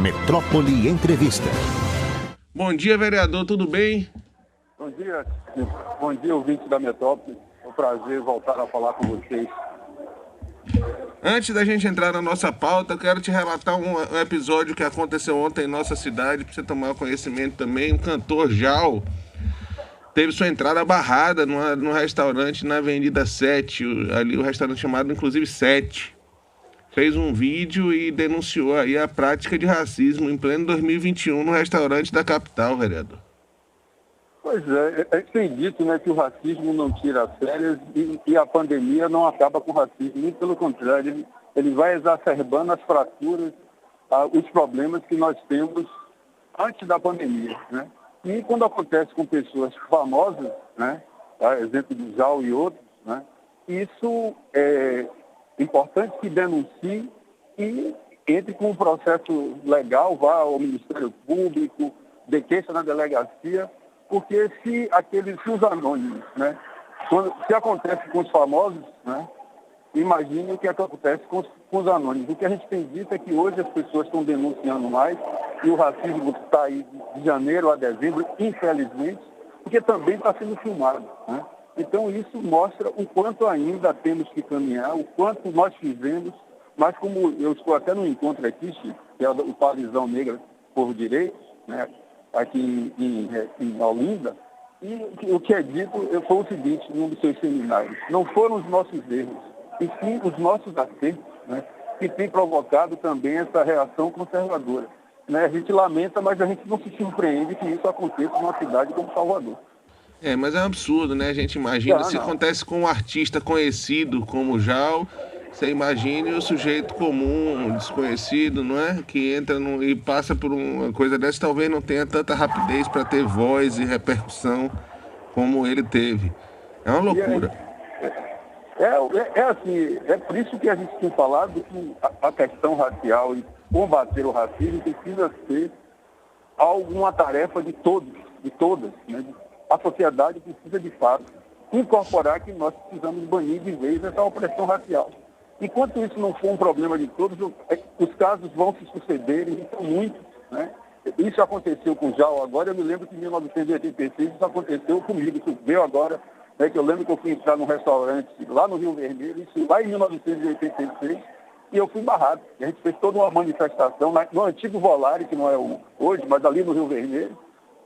Metrópole Entrevista. Bom dia, vereador, tudo bem? Bom dia, ouvinte da Metrópole. É um prazer voltar a falar com vocês. Antes da gente entrar na nossa pauta, eu quero te relatar um episódio que aconteceu ontem em nossa cidade, para você tomar conhecimento também. Um cantor, Jal, teve sua entrada barrada num restaurante na Avenida 7, ali o restaurante chamado, inclusive, 7. Fez um vídeo e denunciou aí a prática de racismo em pleno 2021 no restaurante da capital, vereador. Pois é, a gente tem dito, né, que o racismo não tira férias e a pandemia não acaba com o racismo. Muito pelo contrário, ele vai exacerbando as fraturas, os problemas que nós temos antes da pandemia, né? E quando acontece com pessoas famosas, né, exemplo do Jal e outros, né, isso é importante que denuncie e entre com um processo legal, vá ao Ministério Público, dê queixa na delegacia, porque se os anônimos, né, se acontece com os famosos, né, imagine o que acontece com os anônimos. O que a gente tem dito é que hoje as pessoas estão denunciando mais e o racismo está aí de janeiro a dezembro, infelizmente, porque também está sendo filmado, né? Então isso mostra o quanto ainda temos que caminhar, o quanto nós fizemos, mas como eu estou até no encontro aqui, Chico, que é o Coalizão Negra por Direitos, né, aqui em Olinda, e o que é dito foi o seguinte, num dos seus seminários: não foram os nossos erros, e sim os nossos acertos, né, que tem provocado também essa reação conservadora, né? A gente lamenta, mas a gente não se surpreende que isso aconteça numa cidade como Salvador. Mas é um absurdo, né? A gente imagina, se acontece com um artista conhecido como o Jal, você imagine o sujeito comum, desconhecido, não é? Que entra e passa por uma coisa dessa, talvez não tenha tanta rapidez para ter voz e repercussão como ele teve. É uma loucura. Assim, é por isso que a gente tem falado que a questão racial e combater o racismo precisa ser alguma tarefa de todos, de todas, né? A sociedade precisa, de fato, incorporar que nós precisamos banir de vez essa opressão racial. Enquanto isso não for um problema de todos, os casos vão se sucederem, e são muitos, né? Isso aconteceu com o Jal agora. Eu me lembro que em 1986 isso aconteceu comigo. Isso veio agora, né, que eu lembro que eu fui entrar num restaurante lá no Rio Vermelho, isso lá em 1986, e eu fui barrado. A gente fez toda uma manifestação no antigo Volare, que não é hoje, mas ali no Rio Vermelho,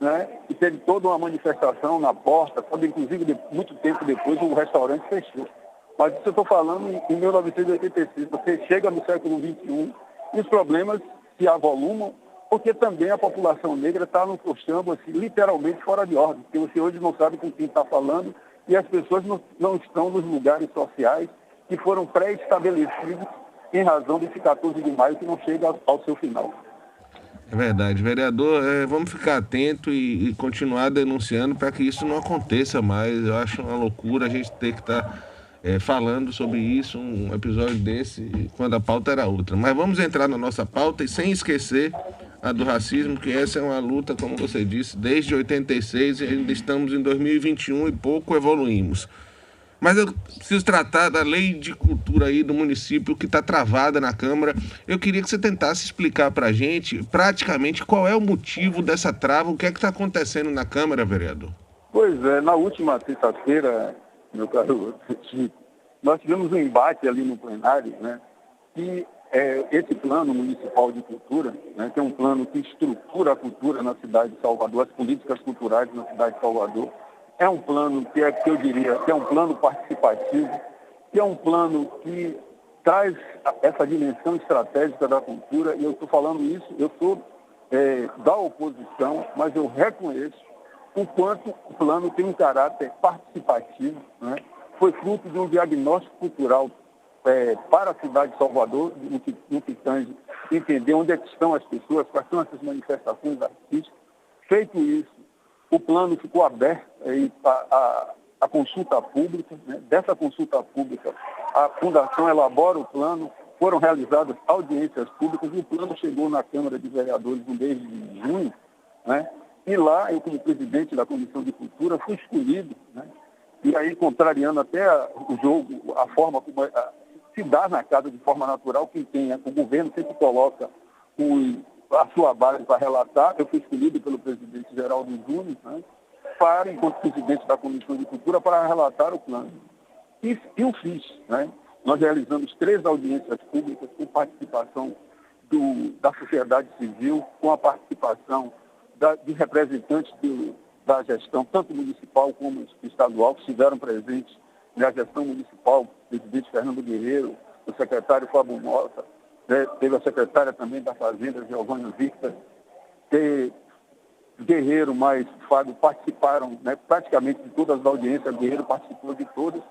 né? E teve toda uma manifestação na porta, quando inclusive muito tempo depois o restaurante fechou. Mas isso eu estou falando em 1986. Você chega no século XXI e os problemas se avolumam, porque também a população negra está no postambo, assim, literalmente fora de ordem, porque você hoje não sabe com quem está falando e as pessoas não estão nos lugares sociais que foram pré-estabelecidos em razão desse 14 de maio que não chega ao seu final. É verdade, vereador, vamos ficar atento e continuar denunciando para que isso não aconteça mais. Eu acho uma loucura a gente ter que estar falando sobre isso, um episódio desse, quando a pauta era outra. Mas vamos entrar na nossa pauta e sem esquecer a do racismo, que essa é uma luta, como você disse, desde 86 e ainda estamos em 2021 e pouco evoluímos. Mas eu preciso tratar da lei de cultura aí do município que está travada na Câmara. Eu queria que você tentasse explicar para a gente, praticamente, qual é o motivo dessa trava, o que é que está acontecendo na Câmara, vereador? Pois é, na última terça-feira, meu caro Chico, nós tivemos um embate ali no plenário, né, que esse plano municipal de cultura, né, que é um plano que estrutura a cultura na cidade de Salvador, as políticas culturais na cidade de Salvador. É um plano que eu diria que é um plano participativo, que é um plano que traz essa dimensão estratégica da cultura, e eu estou falando isso, eu sou da oposição, mas eu reconheço o quanto o plano tem um caráter participativo, né? Foi fruto de um diagnóstico cultural para a cidade de Salvador, no que tange entender onde é que estão as pessoas, quais são essas manifestações artísticas. Feito isso, o plano ficou aberto à consulta pública, né? Dessa consulta pública, a Fundação elabora o plano, foram realizadas audiências públicas e o plano chegou na Câmara de Vereadores no mês de junho, né? E lá, eu como presidente da Comissão de Cultura, fui escolhido, né? E aí, contrariando até o jogo, a forma como se dá na casa de forma natural, quem tem, o governo sempre coloca a sua base para relatar. Eu fui escolhido pelo presidente Geraldo Júnior, né, enquanto presidente da Comissão de Cultura, para relatar o plano. E o fiz. Né? Nós realizamos 3 audiências públicas com participação da sociedade civil, com a participação de representantes da gestão, tanto municipal como estadual, que estiveram presentes na gestão municipal, o presidente Fernando Guerreiro, o secretário Fábio Mota, né? Teve a secretária também da Fazenda, Giovana Victor, Guerreiro mais Fábio participaram, né, praticamente de todas as audiências. Guerreiro participou de todas,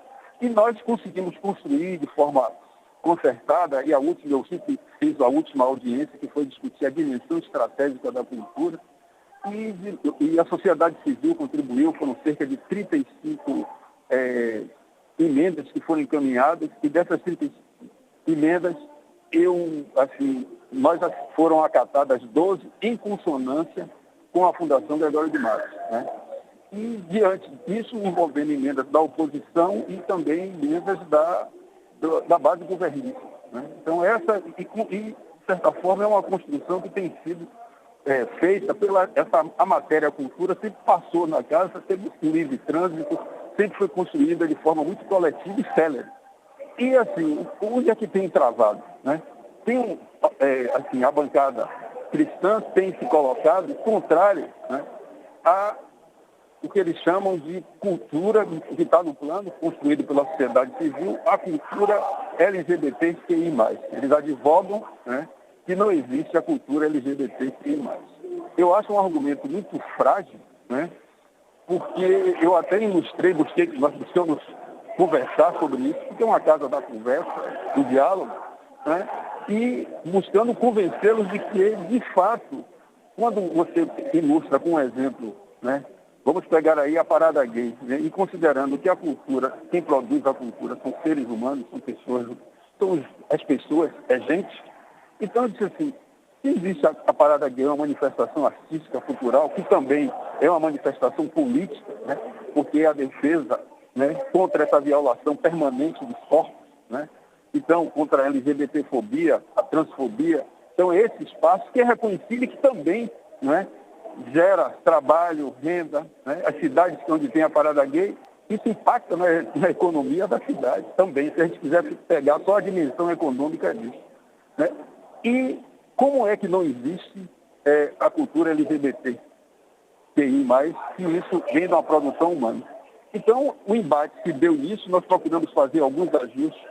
e nós conseguimos construir de forma concertada, e eu sempre fiz a última audiência, que foi discutir a dimensão estratégica da cultura, e a sociedade civil contribuiu. Foram cerca de 35 emendas que foram encaminhadas, e dessas 35 emendas, nós foram acatadas 12 em consonância com a Fundação Gregório de Matos, né? E diante disso, envolvendo emendas da oposição e também emendas da base governista, né? Então essa, de certa forma, é uma construção que tem sido feita a matéria cultura sempre passou na casa, teve livre trânsito, sempre foi construída de forma muito coletiva e célere. E assim, onde é que tem travado, né? Tem, a bancada cristã tem se colocado contrário, né, a o que eles chamam de cultura, que está no plano, construído pela sociedade civil, a cultura LGBTQI+. Eles advogam, né, que não existe a cultura LGBTQI+. Eu acho um argumento muito frágil, né, porque eu até nós buscamos conversar sobre isso, porque é uma casa da conversa, do diálogo, né, e buscando convencê-los de que, de fato, quando você ilustra com um exemplo, né, vamos pegar aí a parada gay, né, e considerando que a cultura, quem produz a cultura são seres humanos, são pessoas, as pessoas, é gente. Então eu disse assim, se existe a parada gay, é uma manifestação artística, cultural, que também é uma manifestação política, né, porque é a defesa, né, contra essa violação permanente dos corpos, né, então contra a LGBTfobia, a transfobia. Então esse espaço que é reconhecido e que também, né, gera trabalho, renda, né? As cidades onde tem a parada gay, isso impacta na economia da cidade também, se a gente quiser pegar só a dimensão econômica disso, né? E como é que não existe a cultura LGBT, se isso vem da produção humana? Então, o embate se deu nisso, nós procuramos fazer alguns ajustes,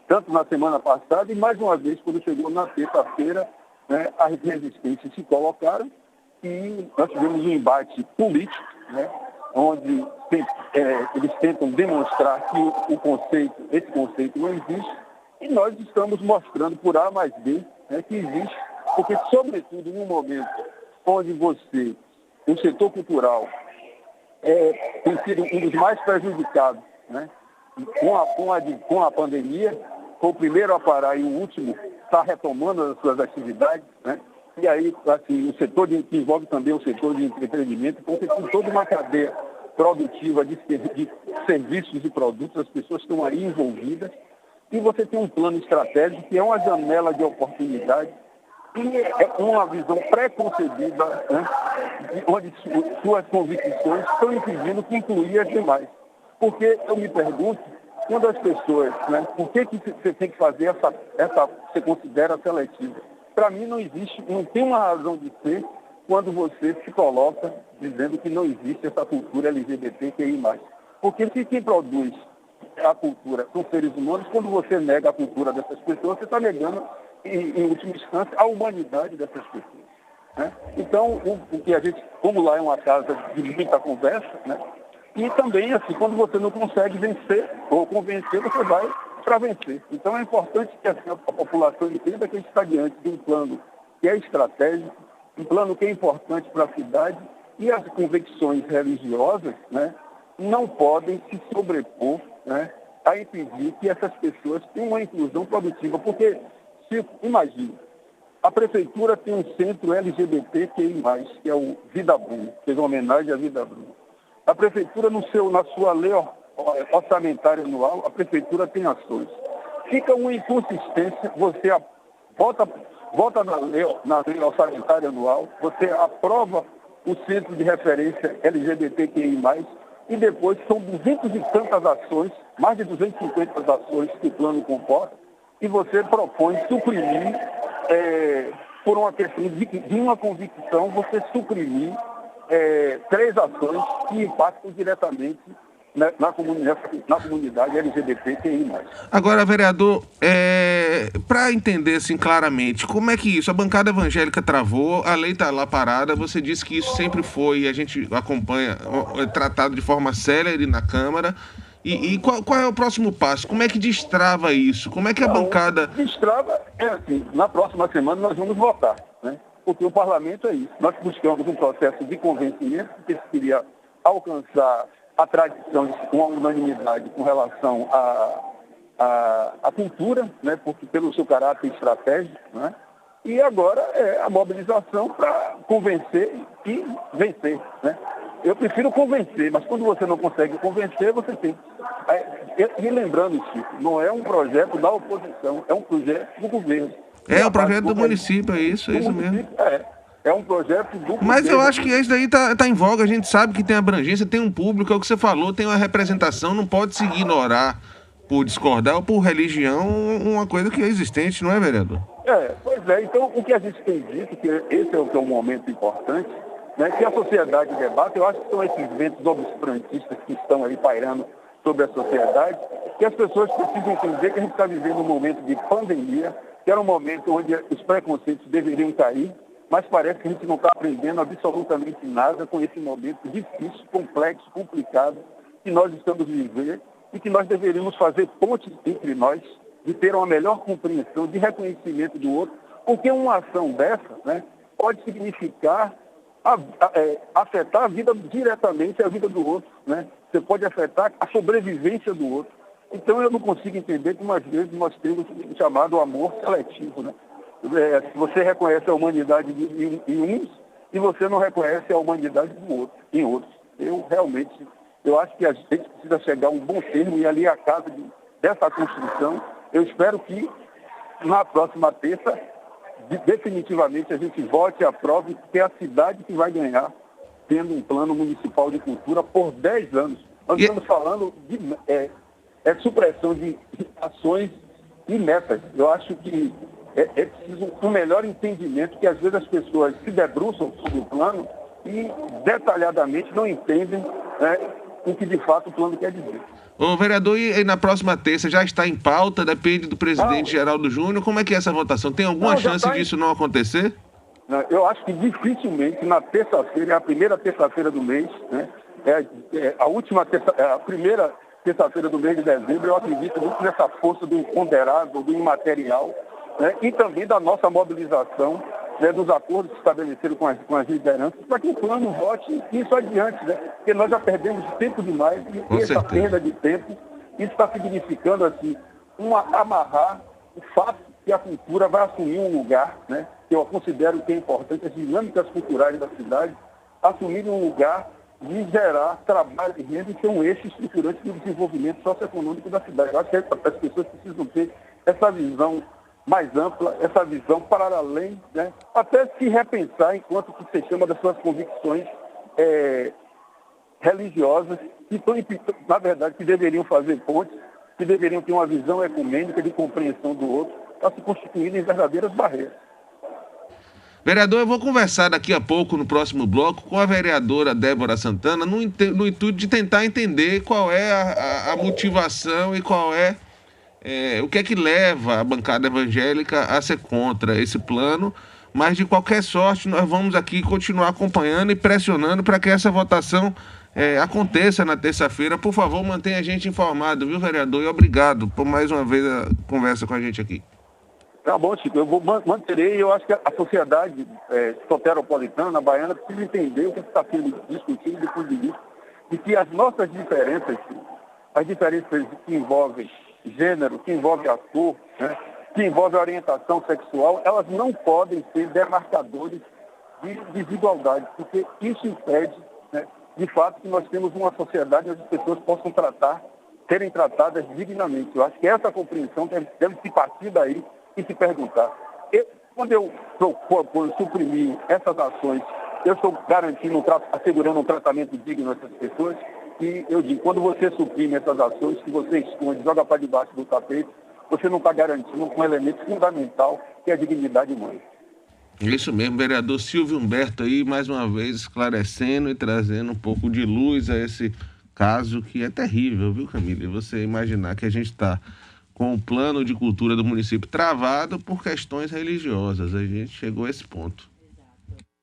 tanto na semana passada e mais uma vez, quando chegou na terça-feira, né, as resistências se colocaram, e nós tivemos um embate político, né, onde eles tentam demonstrar que esse conceito não existe, e nós estamos mostrando por A mais B, né, que existe, porque, sobretudo, num momento onde o setor cultural tem sido um dos mais prejudicados, né, com a pandemia, foi o primeiro a parar e o último está retomando as suas atividades, né? E aí, assim, o setor que envolve também o setor de entretenimento, então tem toda uma cadeia produtiva de serviços e produtos, as pessoas estão aí envolvidas, e você tem um plano estratégico que é uma janela de oportunidade, e é uma visão pré-concebida, né, onde suas convicções estão impedindo que incluir as demais. Porque eu me pergunto, quando as pessoas, né, por que você tem que fazer você considera seletiva? Para mim não existe, não tem uma razão de ser quando você se coloca dizendo que não existe essa cultura LGBTQI+. Porque se quem produz a cultura são seres humanos, quando você nega a cultura dessas pessoas, você está negando, em última instância, a humanidade dessas pessoas, né? Então, o que a gente, como lá é uma casa de muita conversa, né? E também, assim, quando você não consegue vencer ou convencer, você vai para vencer. Então é importante que assim, a população entenda que a gente está diante de um plano que é estratégico, um plano que é importante para a cidade, e as convicções religiosas, né, não podem se sobrepor, né, a impedir que essas pessoas tenham uma inclusão produtiva. Porque, imagine, a prefeitura tem um centro LGBTQI+, que é o Vida Bruno, fez uma homenagem à Vida Bruno. A prefeitura, na sua lei orçamentária anual, a prefeitura tem ações. Fica uma inconsistência, você bota vota na lei orçamentária anual, você aprova o Centro de Referência LGBTQI+, e depois são 200 e tantas ações, mais de 250 ações que o plano comporta, e você propõe suprimir, por uma questão de uma convicção, você suprimir 3 ações que impactam diretamente na comunidade LGBTQI+. Agora, vereador, para entender assim claramente, como é que isso? A bancada evangélica travou, a lei está lá parada, você disse que isso sempre foi, a gente acompanha, tratado de forma célere na Câmara. E qual é o próximo passo? Como é que destrava isso? Como é que a bancada... Destrava assim, na próxima semana nós vamos votar, né? Porque o parlamento é isso. Nós buscamos um processo de convencimento que queria alcançar a tradição de uma unanimidade com relação à cultura, né? Porque pelo seu caráter estratégico, né? E agora é a mobilização para convencer e vencer, né? Eu prefiro convencer, mas quando você não consegue convencer, você tem. E lembrando, Chico, não é um projeto da oposição, é um projeto do governo. É o projeto do município, é isso mesmo. É um projeto do governo. Mas eu acho que esse daí tá em voga, a gente sabe que tem abrangência, tem um público, é o que você falou, tem uma representação, não pode se ignorar por discordar ou por religião uma coisa que é existente, não é, vereador? Pois é. Então, o que a gente tem dito, que esse é um momento importante, né, que a sociedade debate, eu acho que são esses ventos obscurantistas que estão aí pairando sobre a sociedade, que as pessoas precisam entender que a gente está vivendo um momento de pandemia, que era um momento onde os preconceitos deveriam cair, mas parece que a gente não está aprendendo absolutamente nada com esse momento difícil, complexo, complicado, que nós estamos vivendo e que nós deveríamos fazer pontes entre nós, de ter uma melhor compreensão, de reconhecimento do outro, porque uma ação dessa, né, pode significar afetar diretamente a vida do outro, né? Você pode afetar a sobrevivência do outro. Então eu não consigo entender como às vezes nós temos o chamado amor seletivo, né? Você reconhece a humanidade em uns e você não reconhece a humanidade em outros. Eu acho que a gente precisa chegar a um bom termo e ali a casa dessa construção. Eu espero que na próxima terça definitivamente a gente vote e aprove, que é a cidade que vai ganhar, tendo um plano municipal de cultura por 10 anos. Nós estamos falando de supressão de ações e metas. Eu acho que é preciso um melhor entendimento, que às vezes as pessoas se debruçam sobre o plano e detalhadamente não entendem, né, o que de fato o plano quer dizer. Ô, vereador, e na próxima terça já está em pauta, depende do presidente Geraldo Júnior. Como é que é essa votação? Tem alguma chance disso não acontecer? Eu acho que dificilmente na terça-feira, é a primeira terça-feira do mês, né? A primeira terça-feira do mês de dezembro, eu acredito muito nessa força do imponderável, do imaterial, né? E também da nossa mobilização, né, dos acordos que estabeleceram com as lideranças, para que o plano vote isso adiante, né? Porque nós já perdemos tempo demais e essa perda de tempo, isso está significando assim, amarrar o fato que a cultura vai assumir um lugar, né, que eu considero que é importante, as dinâmicas culturais da cidade assumirem um lugar de gerar trabalho e renda e ser um eixo estruturante do desenvolvimento socioeconômico da cidade. Eu acho que as pessoas precisam ter essa visão mais ampla, essa visão para além, né? Até se repensar enquanto que se chama das suas convicções religiosas, que estão, na verdade, que deveriam fazer pontes, que deveriam ter uma visão ecumênica de compreensão do outro, para se constituírem em verdadeiras barreiras. Vereador, eu vou conversar daqui a pouco, no próximo bloco, com a vereadora Débora Santana, no intuito de tentar entender qual é a motivação e qual o que é que leva a bancada evangélica a ser contra esse plano, mas de qualquer sorte nós vamos aqui continuar acompanhando e pressionando para que essa votação aconteça na terça-feira. Por favor, mantenha a gente informado, viu, vereador? E obrigado por mais uma vez a conversa com a gente aqui. Tá bom, Chico, eu manterei. Eu acho que a sociedade soteropolitana, baiana, precisa entender o que está sendo discutido do ponto de vista de que as nossas diferenças, as diferenças que envolvem gênero, que envolvem a cor, né, que envolvem a orientação sexual, elas não podem ser demarcadores de desigualdade, porque isso impede, né, de fato, que nós temos uma sociedade onde as pessoas possam serem tratadas dignamente. Eu acho que essa compreensão deve se partir daí e se perguntar. Quando eu propor suprimir essas ações, eu estou garantindo, assegurando um tratamento digno a essas pessoas. E eu digo, quando você suprime essas ações, que você esconde, joga para debaixo do tapete, você não está garantindo um elemento fundamental, que é a dignidade humana. Isso mesmo, vereador Silvio Humberto aí, mais uma vez, esclarecendo e trazendo um pouco de luz a esse caso que é terrível, viu, Camila? E você imaginar que a gente está com o plano de cultura do município travado por questões religiosas. A gente chegou a esse ponto.